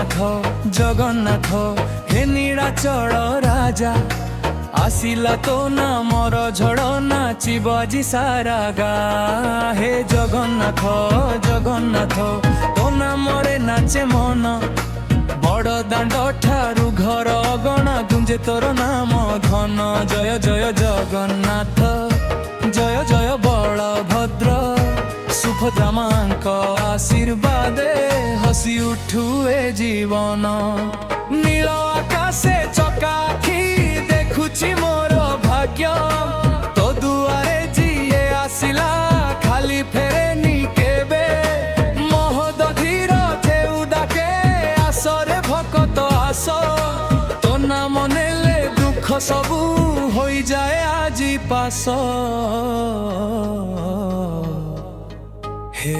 জগন্নাথ জগন্নাথ হে নীଳାচଳ রাজা আসিলা তো নামর ঝড় নাচিব আজি সারা গা হে জগন্নাথ জগন্নাথ তো নামরে নাচে মন বড় দাଣ୍ଡ ঠারু ঘর অগଣା গুঞ্জে তোর নাম ধন জয় জয় জগন্নাথ জয় জয় বলভদ্র সুভদ্রা মাଙ୍କ আশীর্বাদে হসি উঠু এ জীবন নীল আকাশে চকাখি দেখুছি মোর ভাগ্য তো দুয়ারে জিয়ে আসিলা খালি ফেরেনি কেবে মহোদধির ঢেউ ডাকে আসরে ভকত আস তো নাম নেলে দুঃখ সবু হয়ে যায় আজি পাশ হে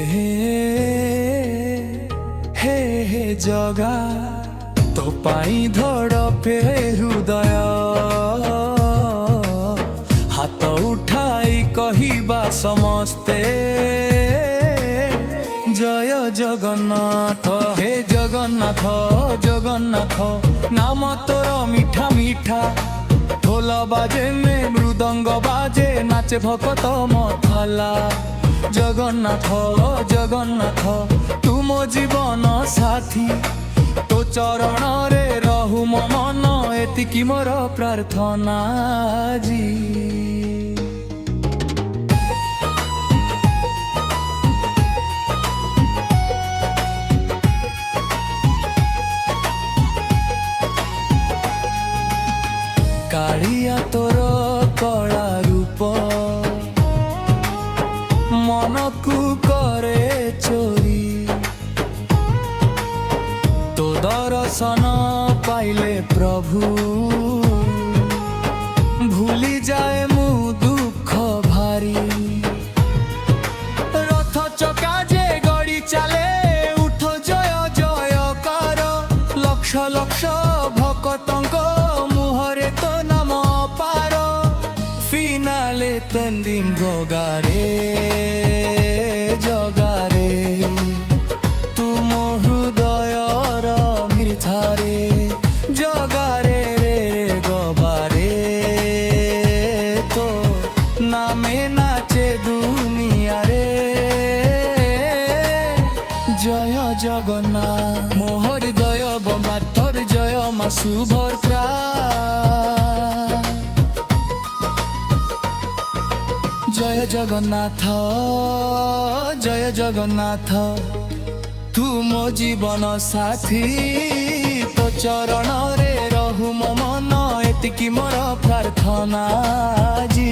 হে হে জগা তো পাই ধড়পে হৃদয় হাত উঠাই কহিবা সমস্তে জয় জগন্নাথ হে জগন্নাথ জগন্নাথ নাম তোর মিঠা মিঠা ঢোল বাজে মৃদঙ্গ বাজে নাচে ভকত মথালা জগন্নাথ জগন্নাথ তুম জীবন সাথী তো চরণরে রহু মো মন এতিকি মোর প্রার্থনা জি কাଳିয়া তোর কলা রূপ মনকু করে চোরি তো দর্শন পাইলে প্রভু ভুলি যায় মু দুঃখ ভারি রথ চকা যে গড়ি চালে উঠ জয় জয় কর লক্ষ লক্ষ ভকতঙ্ক মুহরে তো নাম পার ফিনালে তেন্দিন গগারে জগারে তুম হৃদয়র মিঠারে জগারে রে গবারে তো নামে নাচে দুনিয়ারে জয় জগন্নাথ মোহর জয় বমাতর জয় মা সুভদ্রা জয় জগন্নাথ জয় জগন্নাথ তুম জীবন সাথী তো চরণরে রহু মো মন এতিকি মোর প্রার্থনা জি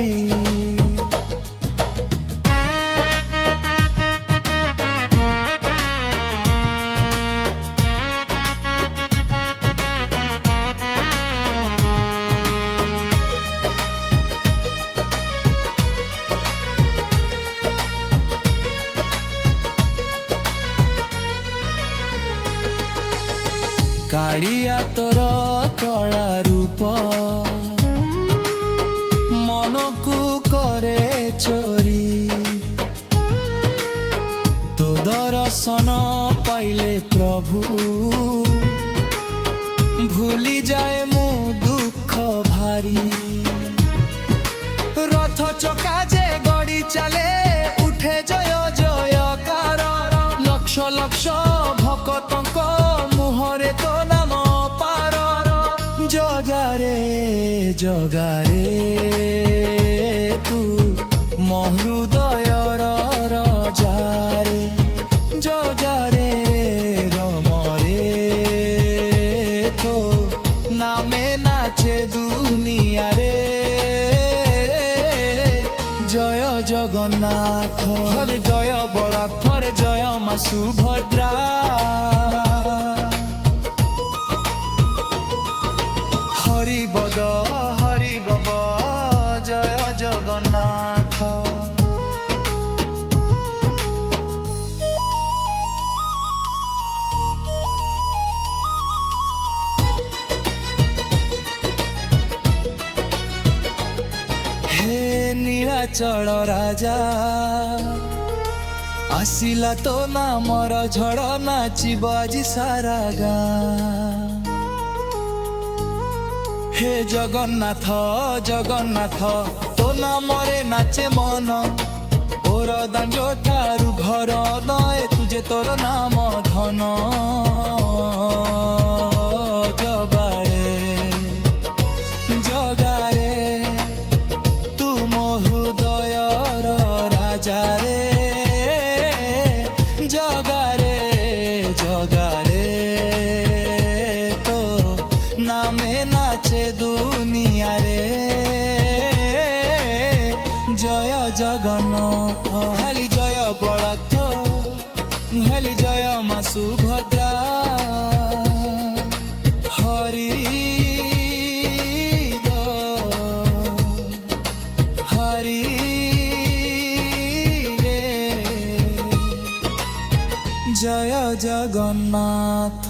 কাଳିয়া তোর কলা রূপ মনকু করে চোরি তো দর্শন পাইলে প্রভু ভুলি যায় মু দুঃখ ভারি রথ চকা যে গড়ি চালে উঠে জয় জয় কর লক্ষ লক্ষ ভকতঙ্ক মুহরে তো নাম পার জগারে জগারে তু মহৃদয়র রজারে জগারে রমরে তো নামে নাচে দুনিয়ারে জয় জগন্নাথ হরে জয় বলভদ্র জয় মা সুভদ্রা হরি বদ জয় জগন্নাথ হে নীଳାচଳ রাজা ଆସିଲା ତୋ ନାମର ଝଡ଼ ନାଚିବ ଆଜି ସାରା ଗାଁ। হে জগন্নাথ জগন্নাଥ ତୋ ନାମରେ ନାଚେ ମନ, ଓର ଦାଣ୍ଡ ଠାରୁ ଘର ନଏ ତୁଜେ ତୋର ନାମ ଧନ। ଜଗାରେ ଜଗାରେ ତୁ ମୋ ହୃଦୟର ରାଜାରେ, ଜଗାରେ ଜଗାରେ ତୋ নামে নাচে দুনিয়ারে। জয় জগন্নাথ হেলি জয় বরাক, হেলি জয় মা সুভদ্রা। হরি হরি রে জয় জগন্নাথ।